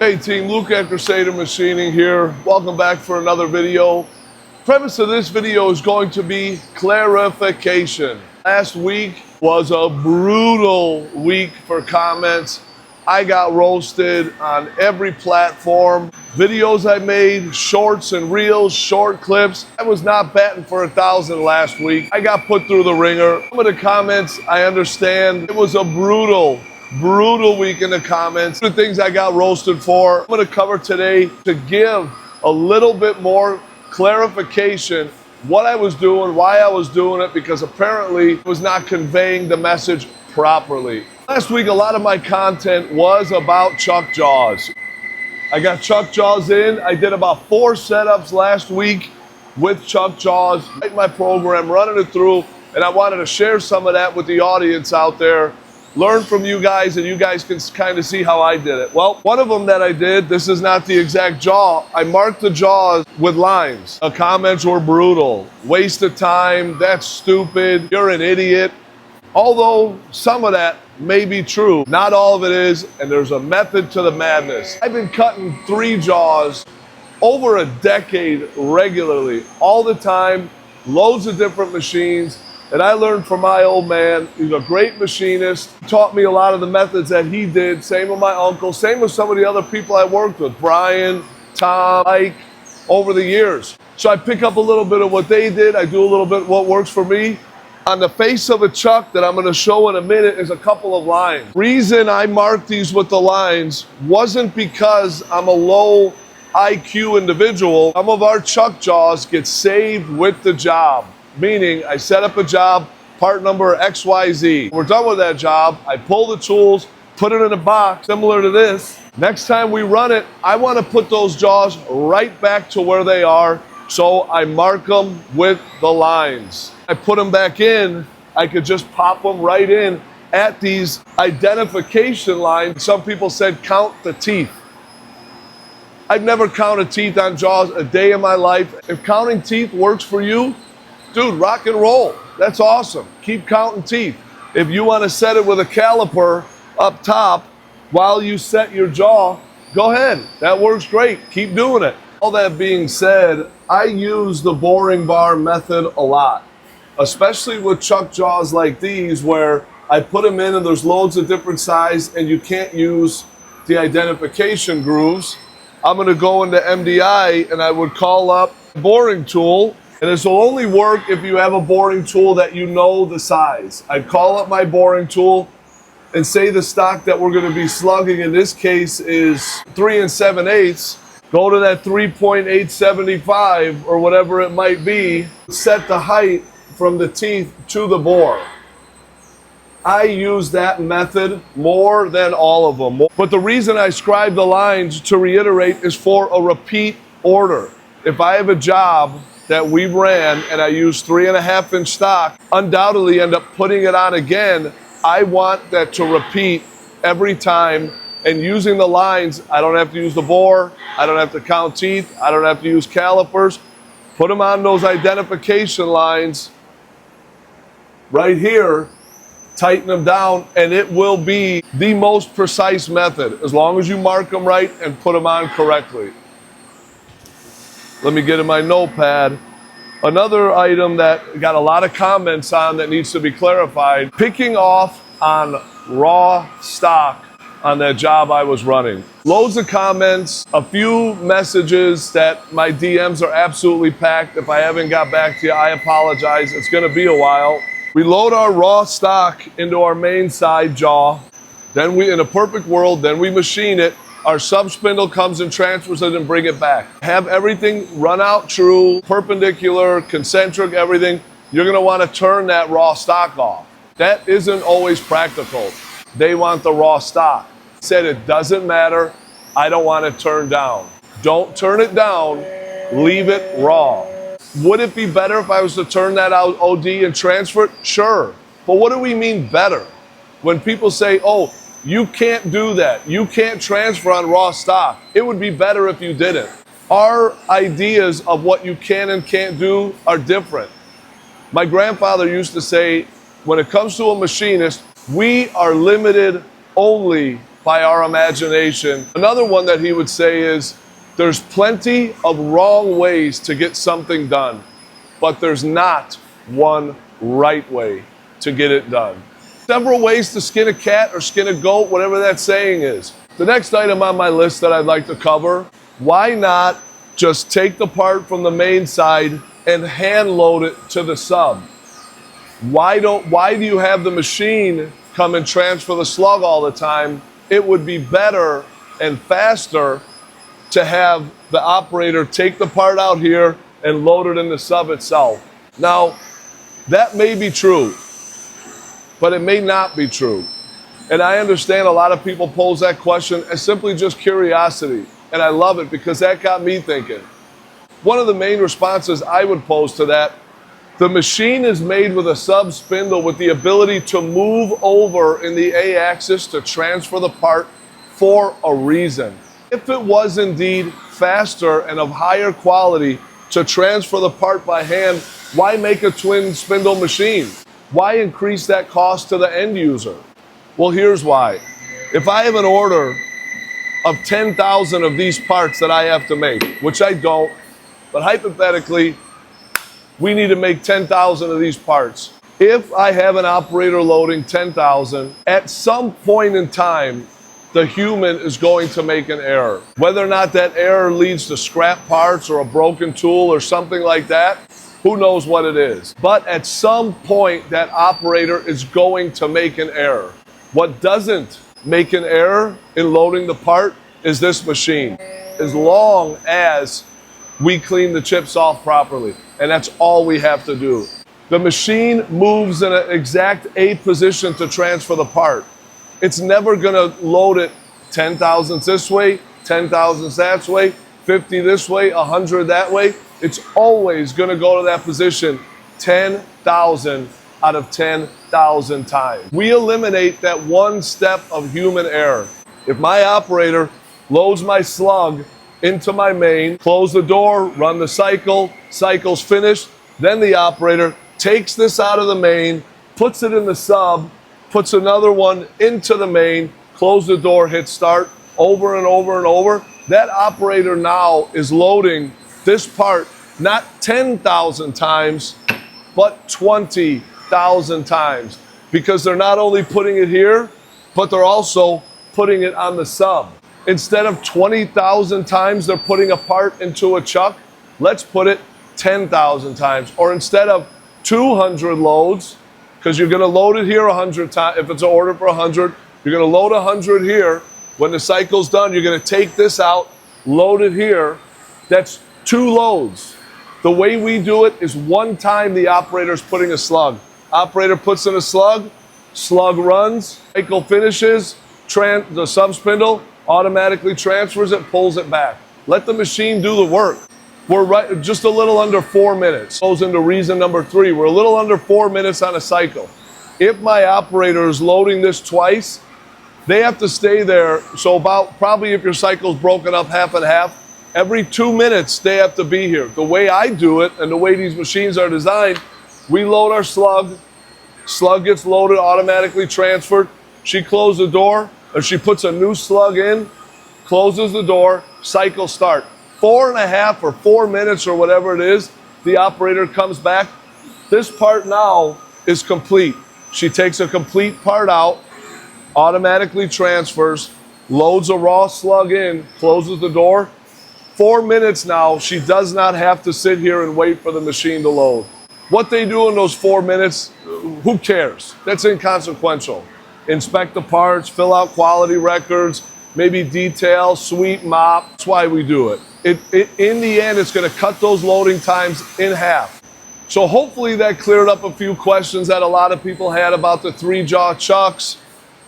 Hey team, Luke at Crusader Machining here. Welcome back for another video. Premise of this video is going to be clarification. Last week was a brutal week for comments. I got roasted on every platform. Videos I made, shorts and reels, short clips. I was not batting for 1,000 last week. I got put through the ringer. Some of the comments, I understand. It was a brutal week in the comments. The things I got roasted for, I'm going to cover today to give a little bit more clarification what I was doing, why I was doing it, because apparently I was not conveying the message properly. Last week, a lot of my content was about chuck jaws. I got chuck jaws in. I did about 4 setups last week with chuck jaws, right in my program, running it through, and I wanted to share some of that with the audience out there. Learn from you guys, and you guys can kind of see how I did it. Well, one of them that I did, this is not the exact jaw. I marked the jaws with lines. The comments were brutal. Waste of time. That's stupid. You're an idiot. Although some of that may be true, not all of it is, and there's a method to the madness. I've been cutting 3 jaws over a decade regularly, all the time, loads of different machines. And I learned from my old man. He's a great machinist. He taught me a lot of the methods that he did. Same with my uncle. Same with some of the other people I worked with. Brian, Tom, Mike, over the years. So I pick up a little bit of what they did. I do a little bit of what works for me. On the face of a chuck that I'm going to show in a minute is a couple of lines. Reason I marked these with the lines wasn't because I'm a low IQ individual. Some of our chuck jaws get saved with the job. Meaning, I set up a job, part number XYZ. We're done with that job. I pull the tools, put it in a box similar to this. Next time we run it, I want to put those jaws right back to where they are, so I mark them with the lines. I put them back in, I could just pop them right in at these identification lines. Some people said count the teeth. I've never counted teeth on jaws a day in my life. If counting teeth works for you, dude, rock and roll. That's awesome. Keep counting teeth. If you want to set it with a caliper up top while you set your jaw, go ahead. That works great. Keep doing it. All that being said, I use the boring bar method a lot, especially with chuck jaws like these where I put them in and there's loads of different sizes and you can't use the identification grooves. I'm going to go into MDI and I would call up a boring tool. And this will only work if you have a boring tool that you know the size. I'd call up my boring tool and say the stock that we're going to be slugging in this case is 3 7/8. Go to that 3.875 or whatever it might be. Set the height from the teeth to the bore. I use that method more than all of them. But the reason I scribe the lines, to reiterate, is for a repeat order. If I have a job that we ran and I used 3.5-inch stock, undoubtedly end up putting it on again, I want that to repeat every time. And using the lines, I don't have to use the bore, I don't have to count teeth, I don't have to use calipers. Put them on those identification lines right here, tighten them down, and it will be the most precise method as long as you mark them right and put them on correctly. Let me get in my notepad. Another item that got a lot of comments on that needs to be clarified, picking off on raw stock on that job I was running. Loads of comments, a few messages that my DMs are absolutely packed. If I haven't got back to you, I apologize. It's going to be a while. We load our raw stock into our main side jaw. Then we, in a perfect world, then we machine it. Our sub-spindle comes and transfers it and bring it back. Have everything run out true, perpendicular, concentric, everything. You're going to want to turn that raw stock off. That isn't always practical. They want the raw stock. Said it doesn't matter. I don't want it turned down. Don't turn it down. Leave it raw. Would it be better if I was to turn that out OD and transfer it? Sure. But what do we mean better? When people say, oh, you can't do that, you can't transfer on raw stock, it would be better if you didn't. Our ideas of what you can and can't do are different. My grandfather used to say, when it comes to a machinist, we are limited only by our imagination. Another one that he would say is, there's plenty of wrong ways to get something done, but there's not one right way to get it done. Several ways to skin a cat or skin a goat, whatever that saying is. The next item on my list that I'd like to cover, why not just take the part from the main side and hand load it to the sub? Why do you have the machine come and transfer the slug all the time? It would be better and faster to have the operator take the part out here and load it in the sub itself. Now, that may be true, but it may not be true. And I understand a lot of people pose that question as simply just curiosity. And I love it because that got me thinking. One of the main responses I would pose to that, the machine is made with a sub spindle with the ability to move over in the A-axis to transfer the part for a reason. If it was indeed faster and of higher quality to transfer the part by hand, why make a twin spindle machine? Why increase that cost to the end user? Well, here's why. If I have an order of 10,000 of these parts that I have to make, which I don't, but hypothetically, we need to make 10,000 of these parts. If I have an operator loading 10,000, at some point in time, the human is going to make an error. Whether or not that error leads to scrap parts or a broken tool or something like that, who knows what it is. But at some point, that operator is going to make an error. What doesn't make an error in loading the part is this machine, as long as we clean the chips off properly. And that's all we have to do. The machine moves in an exact A position to transfer the part. It's never gonna load it 10,000 this way, 10,000 that way, 50 this way, 100 that way. It's always gonna go to that position 10,000 out of 10,000 times. We eliminate that one step of human error. If my operator loads my slug into my main, close the door, run the cycle, cycle's finished, then the operator takes this out of the main, puts it in the sub, puts another one into the main, close the door, hit start, over and over and over. That operator now is loading this part not 10,000 times, but 20,000 times. Because they're not only putting it here, but they're also putting it on the sub. Instead of 20,000 times they're putting a part into a chuck, let's put it 10,000 times. Or instead of 200 loads, because you're going to load it here 100 times. If it's an order for 100, you're going to load 100 here. When the cycle's done, you're going to take this out, load it here. That's 2 loads. The way we do it is one time the operator's putting a slug. Operator puts in a slug, slug runs, cycle finishes, the sub spindle automatically transfers it, pulls it back. Let the machine do the work. We're just a little under 4 minutes. Goes into reason number 3. We're a little under 4 minutes on a cycle. If my operator is loading this twice, they have to stay there. So about probably if your cycle's broken up half and half, every 2 minutes they have to be here. The way I do it and the way these machines are designed, we load our slug. Slug gets loaded, automatically transferred. She closes the door, or she puts a new slug in, closes the door, cycle start. 4.5 or 4 minutes or whatever it is, the operator comes back. This part now is complete. She takes a complete part out, automatically transfers, loads a raw slug in, closes the door. 4 minutes now, she does not have to sit here and wait for the machine to load. What they do in those 4 minutes, who cares? That's inconsequential. Inspect the parts, fill out quality records, maybe detail, sweep, mop. That's why we do it. In the end, it's going to cut those loading times in half. So hopefully that cleared up a few questions that a lot of people had about the 3-jaw chucks,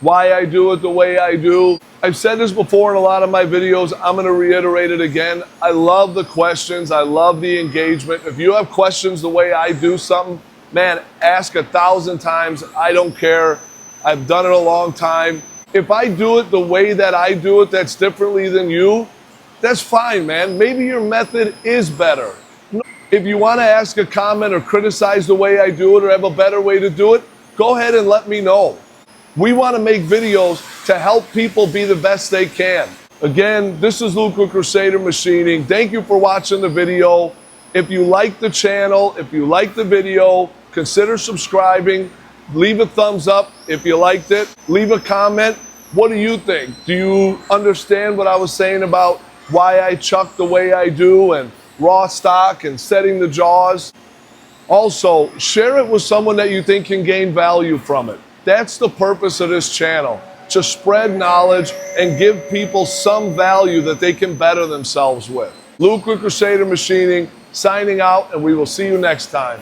why I do it the way I do. I've said this before in a lot of my videos. I'm going to reiterate it again. I love the questions. I love the engagement. If you have questions the way I do something, man, ask 1,000 times. I don't care. I've done it a long time. If I do it the way that I do it, that's differently than you, that's fine, man. Maybe your method is better. If you want to ask a comment or criticize the way I do it or have a better way to do it, go ahead and let me know. We want to make videos to help people be the best they can. Again, this is Luke with Crusader Machining. Thank you for watching the video. If you like the channel, if you like the video, consider subscribing. Leave a thumbs up if you liked it. Leave a comment. What do you think? Do you understand what I was saying about why I chuck the way I do and raw stock and setting the jaws? Also, share it with someone that you think can gain value from it. That's the purpose of this channel, to spread knowledge and give people some value that they can better themselves with. Luke with Crusader Machining, signing out, and we will see you next time.